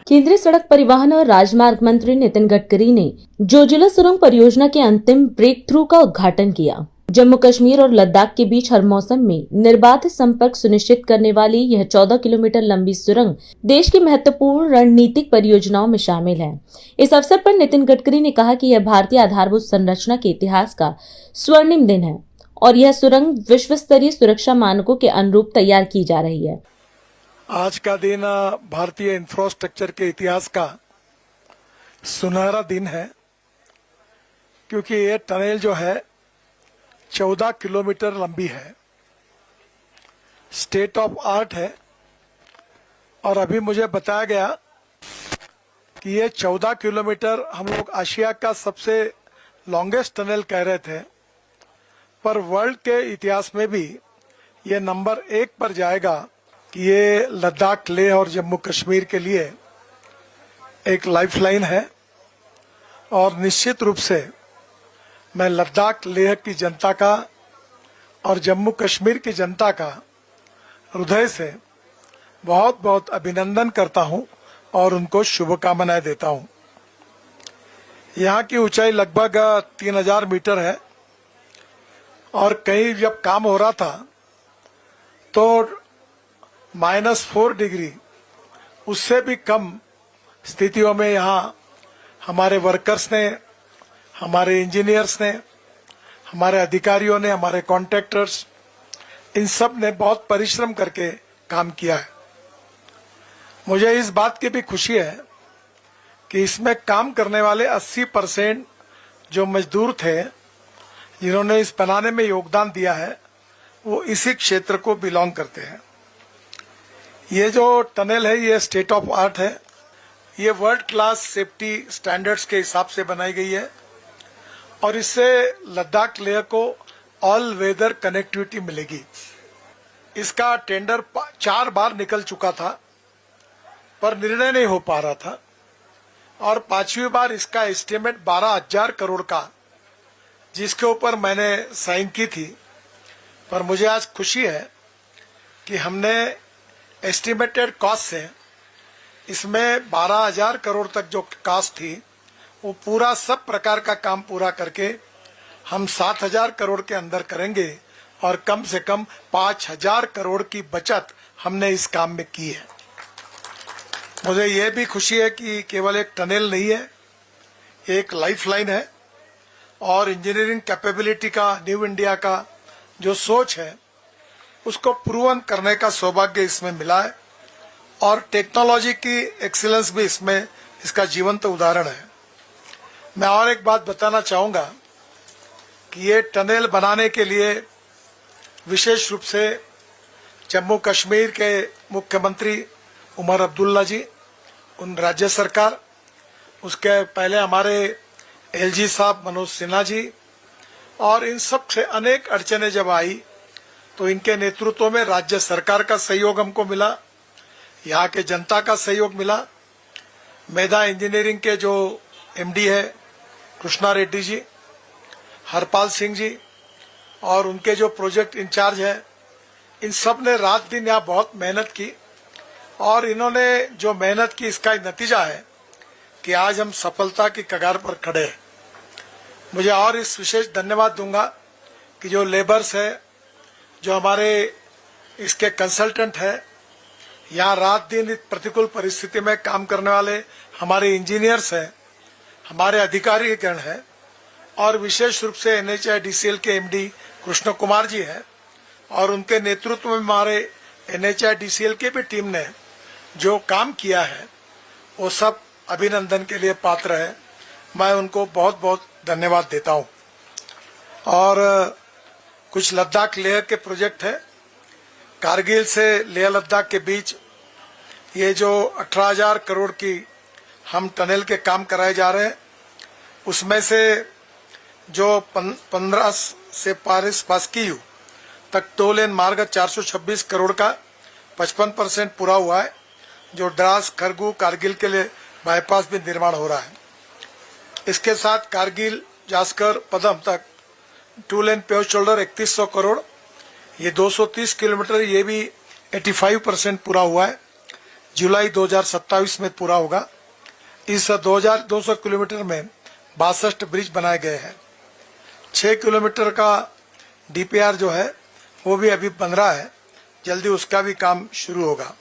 केंद्रीय सड़क परिवहन और राजमार्ग मंत्री नितिन गडकरी ने जोजिला सुरंग परियोजना के अंतिम ब्रेक थ्रू का उद्घाटन किया। जम्मू कश्मीर और लद्दाख के बीच हर मौसम में निर्बाध संपर्क सुनिश्चित करने वाली यह 14 किलोमीटर लंबी सुरंग देश की महत्वपूर्ण रणनीतिक परियोजनाओं में शामिल है। इस अवसर पर नितिन गडकरी ने कहा कि यह भारतीय आधारभूत संरचना के इतिहास का स्वर्णिम दिन है और यह सुरंग विश्व स्तरीय सुरक्षा मानकों के अनुरूप तैयार की जा रही है। आज का दिन भारतीय इंफ्रास्ट्रक्चर के इतिहास का सुनहरा दिन है, क्योंकि ये टनल जो है 14 किलोमीटर लंबी है, स्टेट ऑफ आर्ट है। और अभी मुझे बताया गया कि ये 14 किलोमीटर हम लोग एशिया का सबसे लॉन्गेस्ट टनल कह रहे थे, पर वर्ल्ड के इतिहास में भी ये नंबर 1 पर जाएगा कि ये लद्दाख, लेह और जम्मू कश्मीर के लिए एक लाइफलाइन है। और निश्चित रूप से मैं लद्दाख, लेह की जनता का और जम्मू कश्मीर की जनता का हृदय से बहुत बहुत अभिनंदन करता हूं और उनको शुभकामनाएं देता हूं। यहाँ की ऊंचाई लगभग 3000 मीटर है और कहीं जब काम हो रहा था तो -4 डिग्री, उससे भी कम स्थितियों में यहाँ हमारे वर्कर्स ने, हमारे इंजीनियर्स ने, हमारे अधिकारियों ने, हमारे कॉन्ट्रैक्टर्स, इन सब ने बहुत परिश्रम करके काम किया है। मुझे इस बात की भी खुशी है कि इसमें काम करने वाले 80% जो मजदूर थे जिन्होंने इस बनाने में योगदान दिया है, वो इसी क्षेत्र को बिलोंग करते हैं। ये जो टनल है ये स्टेट ऑफ आर्ट है। ये वर्ल्ड क्लास सेफ्टी स्टैंडर्ड्स के हिसाब से बनाई गई है और इससे लद्दाख लेह को ऑल वेदर कनेक्टिविटी मिलेगी। इसका टेंडर 4 बार निकल चुका था पर निर्णय नहीं हो पा रहा था और 5वीं बार इसका एस्टिमेट 12,000 करोड़ का, जिसके ऊपर मैंने साइन की थी। पर मुझे आज खुशी है कि हमने एस्टिमेटेड कॉस्ट से इसमें 12,000 करोड़ तक जो कॉस्ट थी वो पूरा सब प्रकार का काम पूरा करके हम 7,000 करोड़ के अंदर करेंगे और कम से कम 5,000 करोड़ की बचत हमने इस काम में की है। मुझे ये भी खुशी है कि केवल एक टनल नहीं है, एक लाइफलाइन है और इंजीनियरिंग कैपेबिलिटी का, न्यू इंडिया का जो सोच है उसको प्रूवन करने का सौभाग्य इसमें मिला है और टेक्नोलॉजी की एक्सीलेंस भी इसमें इसका जीवंत उदाहरण है। मैं और एक बात बताना चाहूंगा कि ये टनल बनाने के लिए विशेष रूप से जम्मू कश्मीर के मुख्यमंत्री उमर अब्दुल्ला जी, उन राज्य सरकार, उसके पहले हमारे एलजी साहब मनोज सिन्हा जी, और इन सब से अनेक अड़चने जब आई तो इनके नेतृत्व में राज्य सरकार का सहयोग हमको मिला, यहाँ के जनता का सहयोग मिला। मेधा इंजीनियरिंग के जो एमडी है कृष्णा रेड्डी जी, हरपाल सिंह जी और उनके जो प्रोजेक्ट इंचार्ज है, इन सब ने रात दिन यहाँ बहुत मेहनत की और इन्होंने जो मेहनत की इसका नतीजा है कि आज हम सफलता की कगार पर खड़े हैं। मुझे और इस विशेष धन्यवाद दूंगा कि जो लेबर्स है, जो हमारे इसके कंसल्टेंट है, यहाँ रात दिन इस प्रतिकूल परिस्थिति में काम करने वाले हमारे इंजीनियर्स हैं, हमारे अधिकारीगण हैं और विशेष रूप से NHIDCL के एमडी कृष्ण कुमार जी हैं और उनके नेतृत्व में हमारे NHIDCL की भी टीम ने जो काम किया है वो सब अभिनंदन के लिए पात्र है। मैं उनको बहुत बहुत धन्यवाद देता हूँ। और कुछ लद्दाख लेह के प्रोजेक्ट है। कारगिल से लेह लद्दाख के बीच ये जो 18,000 करोड़ की हम टनल के काम कराए जा रहे हैं, उसमें से जो 15 से पारिस पास्कियू तक टो लेन मार्ग 426 करोड़ का 55% पूरा हुआ है। जो द्रास, खरगू, कारगिल के लिए बाईपास भी निर्माण हो रहा है। इसके साथ कारगिल, जास्कर, पदम तक 2 लेन पेव शोल्डर 3100 करोड़, ये 230 किलोमीटर, ये भी 85% पूरा हुआ है। जुलाई 2027 में पूरा होगा। इस 2200 किलोमीटर में 62 ब्रिज बनाए गए हैं। 6 किलोमीटर का डीपीआर जो है वो भी अभी बन रहा है, जल्दी उसका भी काम शुरू होगा।